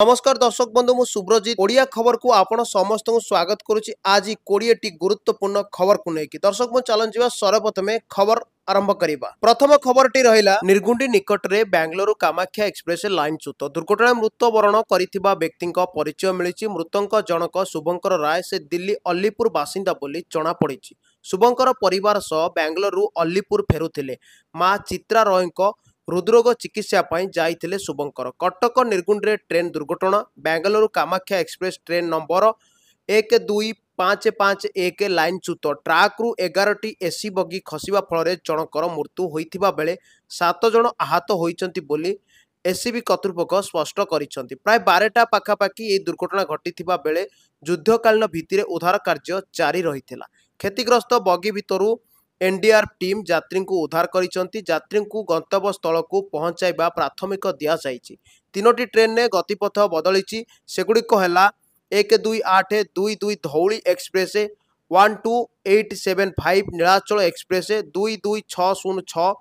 नमस्कार दर्शक बंधु मु सुब्रजीत ओडिया खबर को आपण समस्त को स्वागत करुच्ची। आज 20टी गुरुत्वपूर्ण खबर को लेकिन दर्शक मु चलन जीवा सर्वप्रथमे खबर आरंभ करिबा। प्रथम खबरटी रहिला निर्गुंडी निकट रे बेंगलुरु कामाख्या एक्सप्रेस लाइन च्युत दुर्घटना मृत्युवरण करिथिबा व्यक्तिक परिचय मिलिछि। मृतक जनक शुभंकर राय से दिल्ली अलीपुर बासिंदा बोली जणा पड़िछि। शुभंकर परिवार सह बेंगलुरु अलीपुर फेरुथिले। मां चित्रा रॉयଙ୍କ हृदरोग चिकित्सा जाइथिले शुभंकर। कटक निर्गुंडी ट्रेन दुर्घटना Bengaluru Kamakhya express train number 12551 line च्युत ट्राक रु 11टी एसी बगी खसिबा फल जनकर मृत्यु होइथिबा बेले 7 जन आहत होइचंती बोली एसीबी कर्तृपक्ष स्पष्ट करिसंती। प्राय 12टा पाखापाखि यह दुर्घटना घटिथिबा बेले युद्धकालीन भित्तिरे उद्धार कार्य जारी रहिथिला। क्षतिग्रस्त बगी भितरु एनडीआरएफ टीम यात्री को उद्धार करिसंती। यात्री को गंतव्य स्थल को पहुंचाइबा प्राथमिक दिया जाइछि। तीनोटी ट्रेन ने गतिपथ बदलिछि। सेगुड़िक हैला 12822 Dhauli express, 12875 Nilachal express, 22606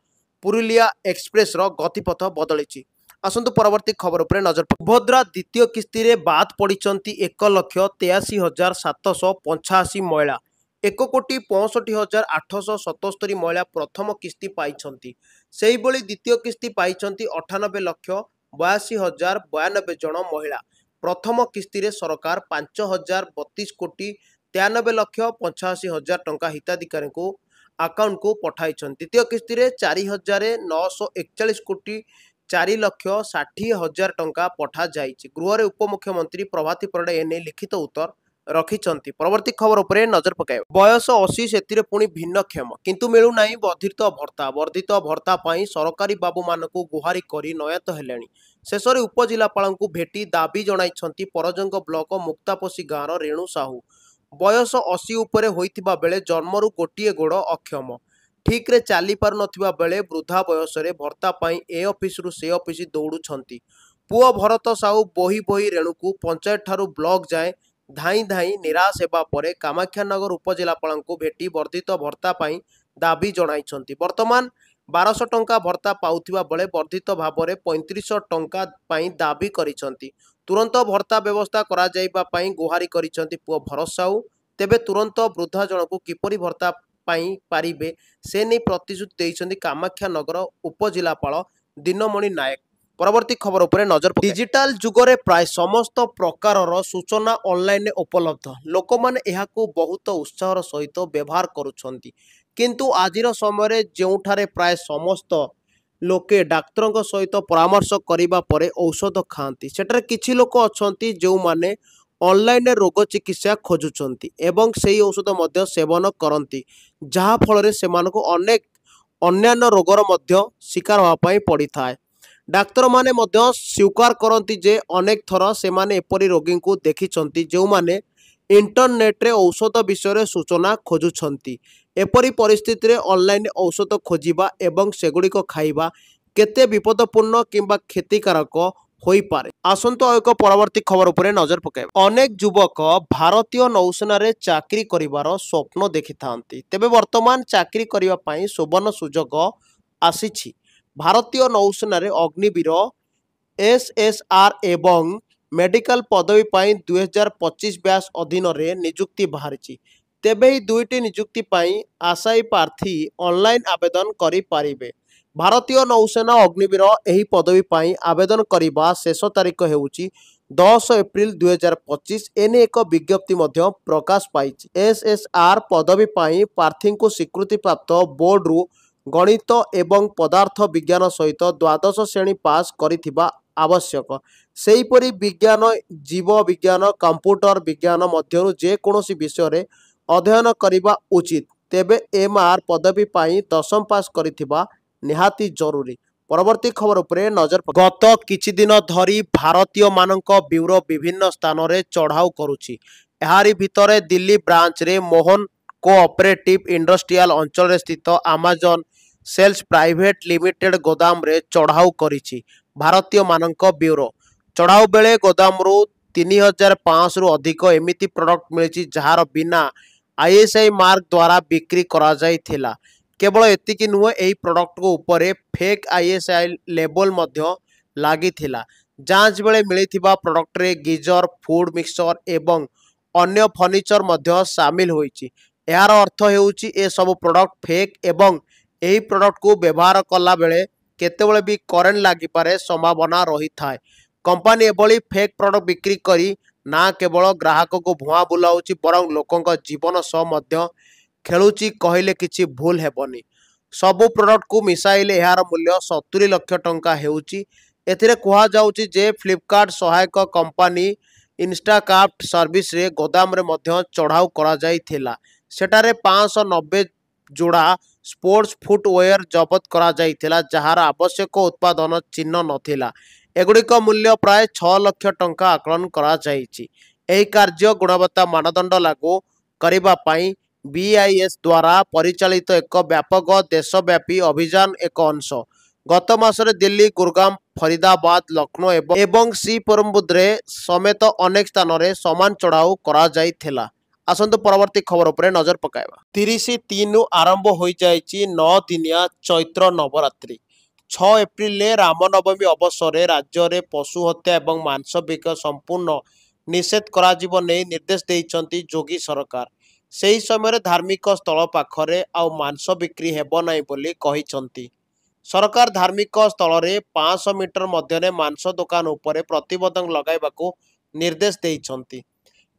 Purulia express रो गतिपथ बदलिछि। आसंतु परवर्ती खबर उपरे नजर। सुभद्रा द्वितीय किस्ती रे बाद पड़िचंती 1,83,785 महिला। 1,65,877 महिला प्रथम किस्ती पाइछंती। सेही बोली द्वितीय किस्ती पाइछंती 98,82,092 जन महिला। प्रथम किस्ती रे सरकार 5,032,93,85,000 टंका हिताधिकारी को अकाउंट को पठाइछंती। द्वितीय किस्ती रे 4,941,04,60,000 टंका पठा जाइछि। गृह रे उपमुख्यमंत्री प्रभाती परिडा एने लिखित उत्तर रखिछंती। परवर्ती खबर उपरे नजर पकाइबा। बयस 80 सेतिरे पुणी भिन्नक्षम किंतु मिलु नाही वर्धित भत्ता। वर्धित भत्ता पाई सरकारी बाबू मानकु गुहारी करी नयत हेलेनी। शेषरे उपजिलापालଙ୍କୁ भेटी दाबी जणाइछंती परजंग ब्लॉक मुक्तापसी गाँव रेणु साहू। बयस 80 उपरे होइथिबा बेले जन्मरु गोटिए गोड़ अक्षम ठीक रे चाली पार नथिबा बेले वृद्धा बयस रे भत्ता पाई ए ऑफिस रु से ऑफिस दौड़ुछंती। पुओ भरत साहू बोही बोही रेणुकु पंचायत ठारू ब्लॉक जाए धाई धाई निराश हेबा परे कामाख्यानगर उपजिलापालଙ୍କୁ भेटी वर्धित भत्ता पाई दाबी जणाइछंती। वर्तमान 1200 टंका भत्ता पाउथिबा बेले वर्धित भाबरे 3500 टंका पाई दाबी करिछंती। तुरंत भत्ता व्यवस्था करा जाइबा पाई गुहारी करिछंती पुओ भरत साहू। तेबे तुरंत वृद्धा जनकु किपरि भत्ता पाई पारिबे से नै प्रतिश्रुति देइछंती कामाख्यानगर उपजिलापाल दिनमणि नायक। परवर्ती खबर उपरे नजर। डिजिटल जुगरे प्राय समस्त प्रकारर सूचना ऑनलाइन उपलब्ध। लोक माने एहाकू बहुत उत्साहर सहित व्यवहार करुछंती। किंतु आजिर समय जेउठारे प्राय समस्त लोके डाक्तर सहित परामर्श करिबा परे औषध खाती सेठारे किछि लोक अछंती जो माने ऑनलाइन रोग चिकित्सा खोजुछंती एवं सेही औषध मध्य सेवन करंती जहा फल रे सेमानको अनेक अन्यान्य रोगर मध्य शिकार होआ पई पड़ी थाए। डाक्तर माने मध्य स्वीकार करती जे अनेक थर से माने एपरी रोगी को देखिछंती जो माने इंटरनेट रे औषध विषय सूचना खोजुछंती। एपरी परिस्थिति रे ऑनलाइन औषध खोजिबा एवं सेगुड़िक खाइबा केते विपदपूर्ण किंबा क्षतिकारक होई पारे। आसंतो एक परवर्ती खबर उपरे नजर पकाइबा। अनेक युवक भारतीय नौसेना रे चाकरी करिवार स्वप्न देखिथांती। तेबे वर्तमान चाकरी करिवा पई सुवर्ण सुजोग आसीछि। भारतीय नौसेना रे अग्निवीर एसएसआर एवं मेडिकल पदवी पाई 2025 ब्यास अधीन रे नियुक्ति बाहरी। तेबे ही दुईटी नियुक्ति पाई आशायी प्रार्थी ऑनलाइन आवेदन करि पारिबे। भारतीय नौसेना अग्निवीर एही पदवी पाई आवेदन करिबा शेष तारीख हेउची 10 एप्रिल 2025। एने एक विज्ञप्ति मध्य प्रकाश पाइछि। एसएसआर पदवी पाई प्रार्थी को स्वीकृति प्राप्त बोर्ड रु गणित एवं पदार्थ विज्ञान सहित द्वादश श्रेणी पास करिथिबा आवश्यक। सेहीपरि विज्ञान जीव विज्ञान कंप्यूटर विज्ञान मध्यरु जे कोनोसी विषय रे अध्ययन करिबा उचित। तेबे एमआर पदवी पाई 10म पास करिथिबा निहाती जरूरी। परवर्ती खबर उपरे नजर। गत किछि दिन धरी भारतीय मानक ब्यूरो विभिन्न स्थान रे चढ़ाऊ करुछि। एहारी भितरे दिल्ली ब्रांच रे मोहन कोऑपरेटिव इंडस्ट्रियल अंचल स्थित अमेजन सेल्स प्राइवेट लिमिटेड गोदाम रे चढ़ाऊ करिछि। भारतीय मानक ब्यूरो चढ़ाऊ बेले गोदाम रु 3500 रु अधिक एमिति प्रोडक्ट मिली जार बिना आईएसआई मार्क द्वारा बिक्री करा जाइथिला। केवल एतिकी नुहे एही प्रोडक्ट को ऊपर फेक आईएसआई लेबल मध्य लागिथिला जांच बेले मिलिथिबा प्रोडक्ट रे गीजर फूड मिक्सचर एवं अन्य फर्निचर मध्य सामिल होईची। यार अर्थ हेउची ए सब प्रोडक्ट फेक एवं एही प्रोडक्ट को व्यवहार कला बेले केतेबेले भी करेंट लागि पारे संभावना रही थाए। कंपनी एभली फेक प्रोडक्ट बिक्री करी ना केवल ग्राहक को भुआ बुलाउची बरं लोकंक जीवन सह मध्य खेलुची कहले किछि भूल हेबनी। सबु प्रोडक्ट को मिसाइले यार मूल्य 70 लाख टंका हेउची। एथिरे कुहा जाउची जे फ्लिपकार्ट सहायक कंपनी इंस्टाकार्ट सर्विस रे गोदाम रे मध्य चढ़ाऊ करा जाइथिला। सेटारे 590 जोड़ा स्पोर्ट्स फुटवेयर जबत करा जाइथिला जहार आवश्यक उत्पादन चिन्ह नथिला। एगुड़िक मूल्य प्राय 6 लाख टंका आकलन करा जाइछि। एही कार्य गुणवत्ता मानदंड लागू करिबा पई बीआईएस द्वारा परिचालित एक व्यापक देशव्यापी अभियान एक अंश। गत मासरे दिल्ली गुरगाम फरीदाबाद लखनऊ एवं श्रीपेरुम्बुद्रे समेत अनेक स्थान रे समान चढ़ाऊ करा जाइथिला। आसंतु परवर्ती खबर उपरे नजर पकाइबा। 30/3 आरंभ होई जाइछि 9 दिनिया चैत्र नवरात्रि। 6 एप्रिल रामनवमी अवसर राज्य में पशु हत्या एवं मांस बिक्री संपूर्ण निषेध करा जिवो नै निर्देश देइछंती जोगी सरकार। सेही समय धार्मिक स्थल पाखरे आउ मांस बिक्री हेबो नै बोली कहिछंती। सरकार धार्मिक स्थल रे 500 मीटर मध्य मांस दुकान उपरे प्रतिबंधक लगाइबाकू निर्देश देइछंती।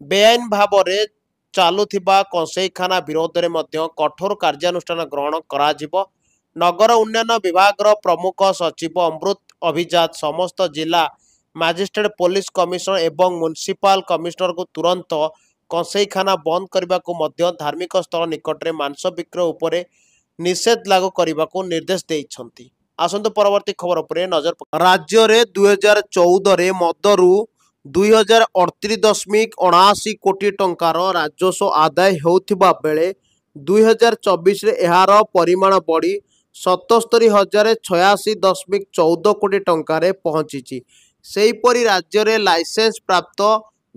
बेआईन भाव में चालुथिबा कसेईखाना विरोध में मध्य कठोर कार्यानुष्ठान ग्रहण करा जिवो। नगर उन्नयन विभाग प्रमुख सचिव अमृत अभिजात समस्त जिला मजिस्ट्रेट पुलिस कमिशनर एवं म्युनिसिपल कमिशनर को तुरंत कसेईखाना बंद करने को मध्य धार्मिक स्थल निकट में मांस बिक्री उपरे निषेध लागू करने को निर्देश देइछंती। आसंतु परवर्ती खबर उपरे नजर राज्य रे 2014 रे मदरु 2038.79 कोटी टंकार राजस्व आदाय होउथिबा बेले 2024 रे एहार परिमाण बढ़ी 77,086.14 कोटी टंकारे पहुंची। सेहीपरि राज्य रे लाइसेंस प्राप्त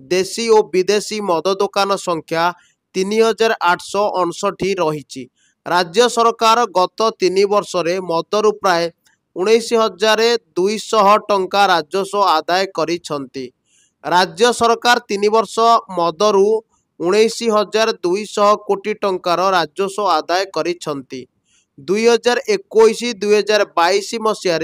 देशी और विदेशी मद दुकान संख्या 3,859 रही। राज्य सरकार गत 3 वर्ष रे मदरु प्राय 19,200 टंका राजस्व आदाय करिछंती। राज्य सरकार 3 वर्ष मदरु 19,200 कोटी टंकार राजस्व आदाय करिछंती। 2021-2022 मसीह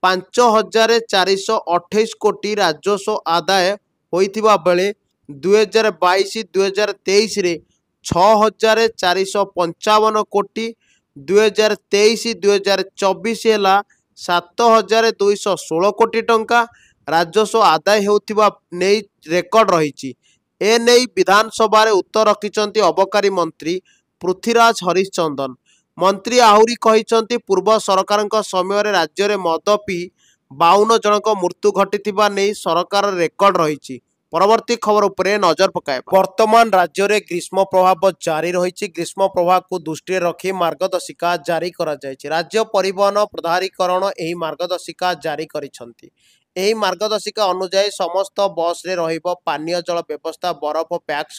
5,428 कोटी राजस्व आदाय होइथिबा बेले 2022-2023 रे 6,455 कोटी 2023-2024 हेला 7,216 कोटी टंका राजस्व आदाय होउथिबा नै रेकर्ड रही। ए नै विधानसभा रे उत्तर रखिचंती अबकारी मंत्री पृथ्वीराज हरिश्चंदन। मंत्री आहुरी कहिचंती पूर्व सरकारक समय रे राज्य रे मद पी 52 जनक मृत्यु घटिथिबा नै सरकार रेकर्ड रही। परवर्ती खबर उपरे नजर पकाइबा। वर्तमान राज्य रे ग्रीष्म प्रभाव जारी रही। ग्रीष्म प्रभाव को दृष्टि रखी मार्गदर्शिका जारी करा जायछि। राज्य परिवहन प्राधिकरण एही मार्गदर्शिका जारी करिसंती। एही मार्गदर्शिका अनुसार समस्त बस रे रहिबो पानीय जल व्यवस्था बरफ पैक्स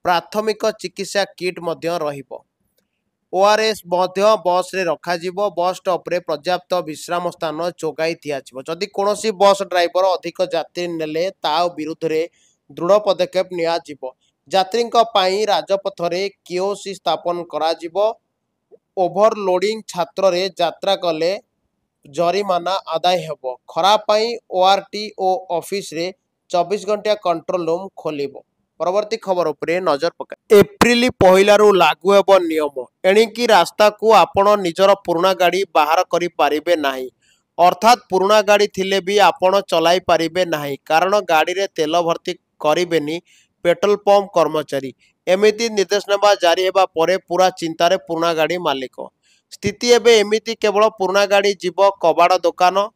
प्राथमिक चिकित्सा किट मध्य रहिबो। ओआरएस मध्य बस रे रखा जिवो। बस स्टॉप रे पर्याप्त विश्राम स्थान जोगाई दियाजिवो। जदि कोनोसी बस ड्राइवर अधिक यात्री नेले ता विरुद्ध रे दृढ़ पदक्षेप निया जिवो। यात्रींक पई राजपथ रे कियोसी स्थापन करा जिवो। ओभरलोडिंग छात्र रे यात्रा कले जरिमाना आदाय हेबो। खराब पई ओआरटीओ ऑफिस रे 24 घंटा कंट्रोल रूम खोलिबो। परवर्ती खबर उपरे नजर पकाए। एप्रिल 1 रु लागू हेबो नियम। एणिकी रास्ता को आपण निजर पुराना गाड़ी बाहर करि पारिबे नाही। अर्थात पुराना गाड़ी थिले भी आपण चलाई पारिबे नाही कारण गाड़ी रे तेल भर्ती करिबेनी पेट्रोल पंप कर्मचारी। एमिति निर्देशनामा जारी हेबा परे पूरा चिंतारे पुराना गाड़ी मालिक। स्थिति एबे एमिति केवल पुराना गाड़ी जीव कबाड़ दुकान।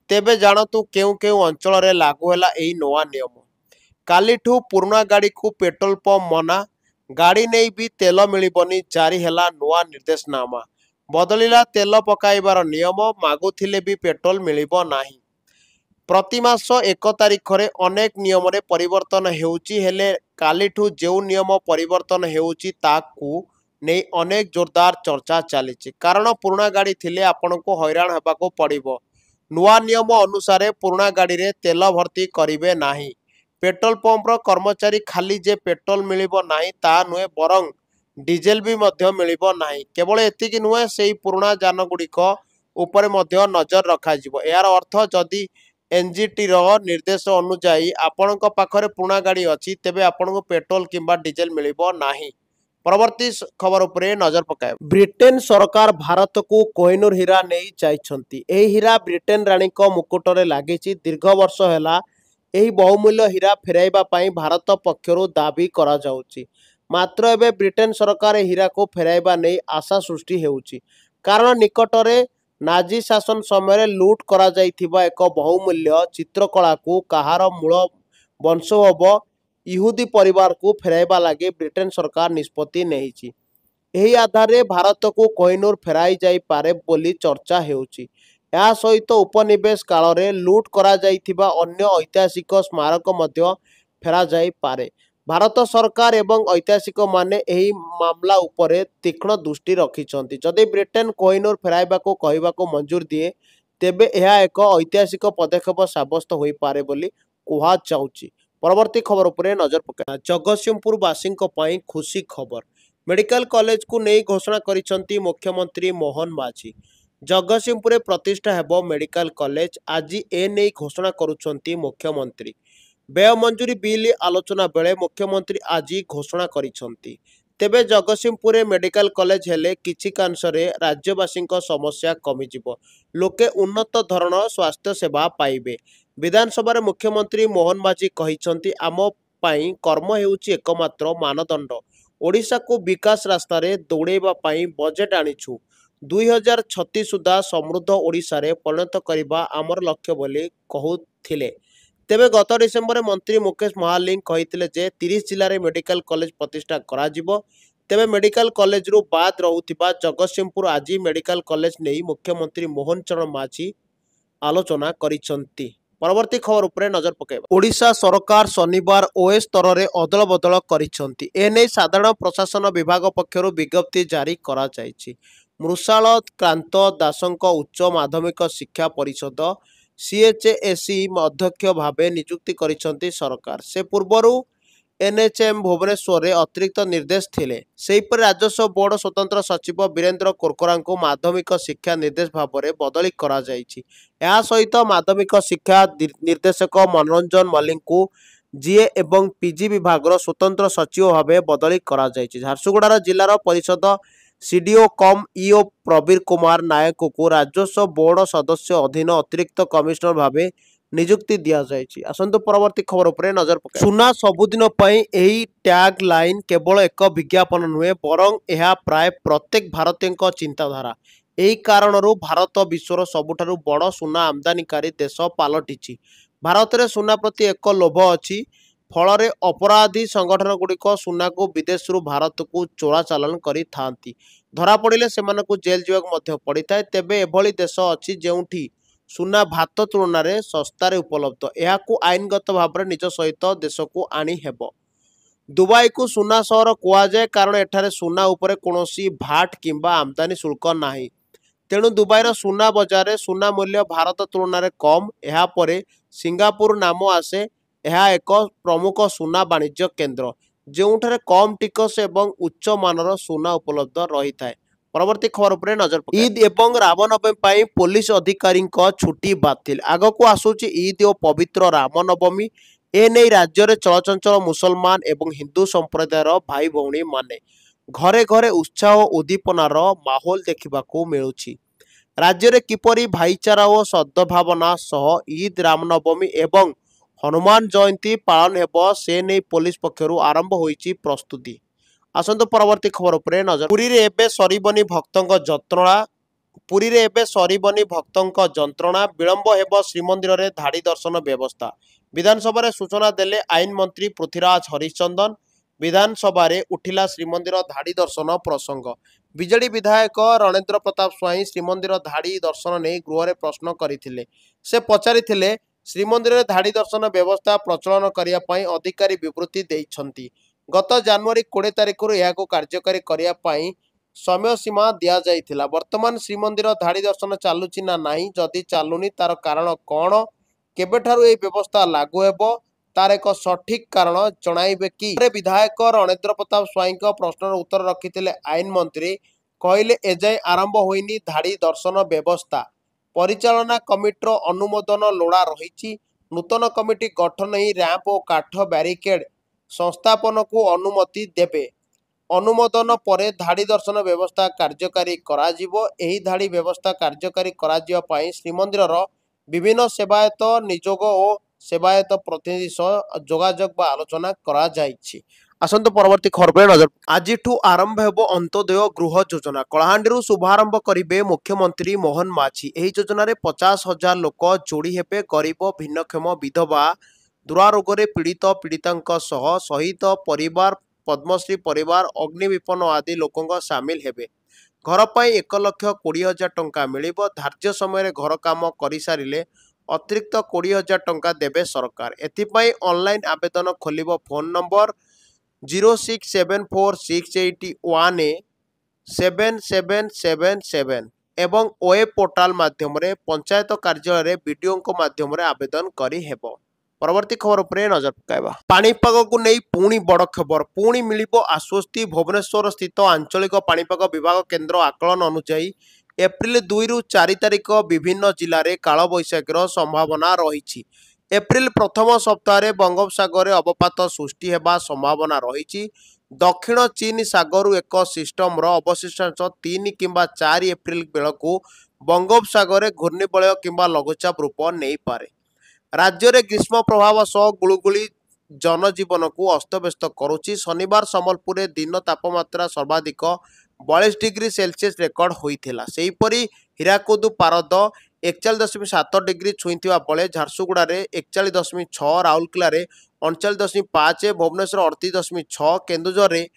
तेबे जानतु केउ केउ अंचल रे लागू होला एही नवा नियम। कालीठू पुराना गाड़ी को पेट्रोल पंप मना। गाड़ी नहीं भी तेल मिलबनी जारी हेला नवा निर्देशनामा। बदलिला तेल पकाइबार नियम। मागुथिले भी पेट्रोल मिलिबो नाही। प्रति मास 1 तारिख रे अनेक नियम रे परिवर्तन हेउची हेले कालीठू जेउ नियम परिवर्तन हेउची ताकू नहीं अनेक जोरदार चर्चा चली। कारण पुराना गाड़ी थिले आपन को हैरान हेबाको पड़िबो। नुआ नियम अनुसार पुराणा गाड़ी रे तेल भर्ती करिवे नाही। पेट्रोल पंपर कर्मचारी खाली जे पेट्रोल मिलिबो नाही ता नुहे बरं डिजेल भी मध्य मिलिबो नाही। केवल एतिकी नुहे सेही पुराणा यान गुड़िक उपरे मध्य नजर रखाजिबो। यार अर्थ जदि एनजीटी रो निर्देश अनुसार आपणक पाखरे पुराणा गाड़ी अछि तेबे आपणको पेट्रोल किंबा डिजेल मिलिबो नाही। परवर्ती खबर उपरे नजर पकाए। ब्रिटेन सरकार भारत को कोहिनूर हीरा नहीं चाहिए। यह हीरा ब्रिटेन राणी को मुकुटरे लगी। दीर्घ वर्ष है यही बहुमूल्य हीरा फेराइबा पाई भारत पक्षरु दाबी करा जाउची। मात्र एबे ब्रिटेन सरकार हीरा को फेराइबा नहीं आशा सृष्टि हेउची। कारण निकटरे नाजी शासन समय लुट करा जाइथिबा एक बहुमूल्य चित्रकला को कहार मूल वंशोभ इहुदी परिवार को फेराइबा लगे ब्रिटेन सरकार निष्पत्ति नहीं। यही आधार भारत को कोहिनूर फेराई जाई पारे बोली चर्चा हेउची। या सहित उपनिवेश काल रे लुट करा जाइथिबा अन्य ऐतिहासिक स्मारक मध्य फेरा जाई पारे। भारत सरकार एवं ऐतिहासिक माने एही मामला उपरे तीक्ष्ण दृष्टि रखिछंती। जदि ब्रिटेन कोहिनूर फेराइबा को कहबा को मंजूर दिए तेबे यह एक ऐतिहासिक पदक्षेप साब्यस्त होई पारे बोली कुहा जाउची। परवर्ती खबर उपरे नजर पकाए। जगतसिंहपुर वासी खुशी खबर। मेडिकल कॉलेज को नहीं घोषणा करिसंती मुख्यमंत्री मोहन माझी। जगतसिंहपुर प्रतिष्ठा हेबो मेडिकल कॉलेज आज ए नहीं घोषणा करुछंती मुख्यमंत्री। व्यय मंजूरी बिल आलोचना बेले मुख्यमंत्री आज घोषणा करिसंती। तेबे जगतसिंहपुर मेडिकल कॉलेज हेले किछि कांशरे राज्यवासी समस्या कमिजिबो। लोके उन्नत धरण स्वास्थ्य सेवा पाइबे। विधानसभा मुख्यमंत्री मोहन माझी कहिसंती आम पाई कर्म हेउची एकमात्र मानदंड। ओडिशा को विकास रास्ता रे दौड़ेबा पाई बजेट आनिछु। 2036 सुधा समृद्ध ओडिशा रे परिणत करिबा आमर लक्ष्य बोली कहूथिले। तेबे गत डिसेम्बर मंत्री मुकेश महालिंग कहिथिले जे 30 जिल्ला रे मेडिकल कॉलेज प्रतिष्ठा कराजिबो। तेबे मेडिकल कॉलेज रु बाद रहुथिबा जगतसिंहपुर आज मेडिकल कॉलेज नहीं मुख्यमंत्री मोहन चरण माझी आलोचना करिसंती। परवर्ती खबर उपरे नजर पकाइबा। ओडिशा सरकार शनिवार ओएस स्तर रे अदल बदल करिसंती। एने साधारण प्रशासन विभाग पक्षरु विज्ञप्ति जारी करा जायछि। मृषाल क्रांत दासंक उच्च माध्यमिक शिक्षा परिषद सीएचएसई अध्यक्ष भावे नियुक्ति करिसंती सरकार। से पूर्वरु एनएचएम भुवनेश्वर रे अतिरिक्त निर्देश थिले। सेहीपरि राजस्व बोर्ड स्वतंत्र सचिव वीरेंद्र कोरकोरा को माध्यमिक शिक्षा निर्देश भाव में बदली करा जायछि। या सहित माध्यमिक शिक्षा निर्देशक मनोरंजन मल्लिक को जीए एवं पीजी विभाग स्वतंत्र सचिव भाव बदली करा जायछि। झारसुगुड़ार जिलार परिषद सीडीओ कम ईओ प्रवीर कुमार नायक को राजस्व बोर्ड सदस्य अधीन अतिरिक्त कमिश्नर भावे नियुक्ति दिया जायछि। आसंतु परवर्ती खबर उपरे नजर पकाए। सुना सबुदिन पई एही टैग लाइन केवल एक विज्ञापन नुहे बरं यह प्राय प्रत्येक भारतीय चिंताधारा। यही कारणरू भारत विश्वर सबुठारु बड़ सुना आमदानीकारी देश पालटिछि। भारत में सुना प्रति एक लोभ अच्छी। फल अपराधी संगठन गुड़िक सुना को विदेश भारत को चोरा चालान करी थांती। धरा पड़िले सेमानकु जेल जीवाक पड़ी थाए। तेबे एभली देश अच्छी जेउठी सुना भात तुलन में सस्तार उपलब्ध। यह आईनगत भाव में निज सहित देश को आनी हेबो। दुबई को सुना सहर कुआजाए कारण एठारे सुना उपरे कोनोसी भाट किंबा आमदानी शुल्क नाही। तेणु दुबईर सुना बजार सुना मूल्य भारत तुलन में कम। यह परे सिंगापुर नाम आसे। यह एक प्रमुख सुना वाणिज्य केन्द्र जोठारे कम टिकस एवं उच्च मानर सुना उपलब्ध रही थाए। परवर्ती खबर उपरे नजर पकाए। ईद एवं रामनवमी पुलिस अधिकारी छुट्टी बातिल। आगक आसूची ईद और पवित्र रामनवमी। एने राज्य में चलचंचल मुसलमान एवं हिंदू संप्रदायर भाई भौणी माने घरे घरे उत्साह और उद्दीपनार माहौल देखा मिलुछि। राज्य में किपरि भाईचारा और सद्भावना सह ईद रामनवमी एवं हनुमान जयंती पालन हेबो से नहीं पुलिस पक्षरु आरंभ होईछि प्रस्तुति। आसंतु परवर्ती खबर उपरे नजर। पुरी रे एबे सरीबनी भक्तंक जंत्रणा। पुरी रे एबे सरीबनी भक्तंक जंत्रणा। विलंब हेबो श्रीमंदिर रे धाड़ी दर्शन व्यवस्था। विधानसभा रे सूचना देले आईन मंत्री पृथ्वीराज हरिचंदन। विधानसभा रे उठिला श्रीमंदिर धाड़ी दर्शन प्रसंग। बीजेडी विधायक रणेंद्र प्रताप स्वाई श्रीमंदिर धाड़ी दर्शन नहीं गृह रे प्रश्न करथिले। से पचारिथिले श्रीमंदिर रे धाड़ी दर्शन व्यवस्था प्रचलन करिया पई अधिकारी विवृत्ति देइछंती। गत जनवरी 20 तारिख यह कार्यकारी करने समय सीमा दिया जाइथिला। वर्तमान श्रीमंदिर धाड़ी दर्शन चालुची ना नाही, जदि चालुनी तार कारण कौन, केबेठारु ए व्यवस्था लागू हेबो तार एक सठिक कारण जणाइबे कि? विधायक रणेंद्र प्रताप स्वाई प्रश्नर उत्तर रखिथिले आईन मंत्री, कहले एजाए आरंभ होइनी धाड़ी दर्शन व्यवस्था, परिचालना कमिटीर अनुमोदन लोड़ा रही। नूतन कमिटी गठन ही रैंप और काठ ब्यारिकेड संस्थापन को अनुमति देबे। अनुमोदन परे धाड़ी दर्शन व्यवस्था कार्यकारी कराजिबो। एही धाड़ी व्यवस्था कार्यकारी कराजिबा पई श्रीमंदिरर विभिन्न सेवायत निजोग और सेवायत प्रतिनिधि सह जोगाजोग बा आलोचना करा जाइछि। आसंत परवर्ती खबर नजर। आज आरंभ हेबो अंत्योदय गृह योजना। कलाहांडी शुभारंभ करिबे मुख्यमंत्री मोहन माझी। एही योजना रे 50,000 लोक जोड़ी हेबे। गरीब, भिन्नक्षम, विधवा, दुरारोगरे पीड़ित पीड़ितांक सह शहीद परिवार, पद्मश्री परिवार, अग्नि विपन्न आदि लोकों सामिल हेबे। घर पर 1,20,000 टंका मिलिबो। धार्य समय घर काम करि सारिले अतिरिक्त 20,000 टंका देबे सरकार। एथिपाई ऑनलाइन आवेदन खोलिबो। फोन नंबर 0674681777 एवं वेब पोर्टाल माध्यम रे पंचायत कार्यालय वीडियो माध्यम रे आवेदन करि हेबो। परवर्ती खबर पर नजर पकाइबा। पाणीपाग को नहीं पुणी बड़ खबर। पुणी मिलिबो आश्वस्ति। भुवनेश्वर स्थित आंचलिक पाणीपाग विभाग केन्द्र आकलन अनुसार एप्रिल 2 रु 4 तारिख विभिन्न जिले में कालबैशाखीर संभावना रही। एप्रिल प्रथम सप्ताह बंगोपसागर अवपात सृष्टि होगा संभावना रही। दक्षिण चीन सागर एक सिस्टम अवशिष्टांश 3 किंबा 4 एप्रिल बेलू बंगोपसागर घूर्णिबलय किंबा लघुचाप रूप नहीं पारे। राज्य में ग्रीष्म प्रभाव सह गुलुगुली जनजीवन को अस्तव्यस्त करुच्ची। शनिवार संबलपुर दिन तापमात्रा सर्वाधिक 42 डिग्री सेल्सियस रेकर्ड होता। सेहीपरि हीराकुद पारद 41.7 डिग्री छुईवा बेले झारसुगुड़ा 41.6, राउरकेला 39.5, भुवनेश्वर 38.6, केन्दुझर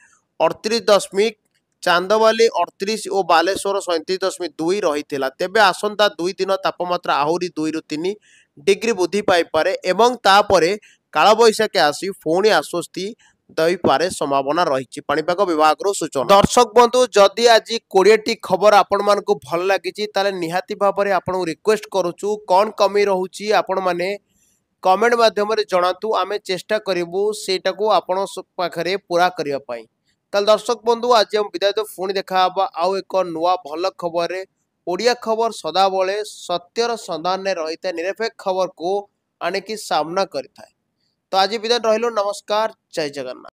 38, चांदवाली 38 और बालेश्वर 37.2 रही। तेबे आसंता 2 दिन तापमात्रा आहरी 2 रु 3 डिग्री वृद्धि पाइपे एवं तापरे कालबैशाखी आसी पुणी आश्वस्ति दैपारे संभावना रही। पाणीपाग विभाग सूचना। दर्शक बंधु, जदि आज 20टी खबर आपण मानकु भल लागिछि ताले निहाती भाबरे आपन रिक्वेस्ट करूछु कोन कमी रहउछि आपण माने कमेंट माध्यम रे जणातु। आमे चेष्टा करिवु सेटा को आपण पाखरे पूरा करिया पई। ताल दर्शक बंधु, आज हम विदाय तो पुणी देखा हबा आउ एक नुआ भल खबर रे। ओडिया खबर सदाबले सत्यर संधान में रही है। निरपेक्ष खबर को आने की सामना करता है। तो आज विदाय रहिलो। नमस्कार, जय जगन्नाथ।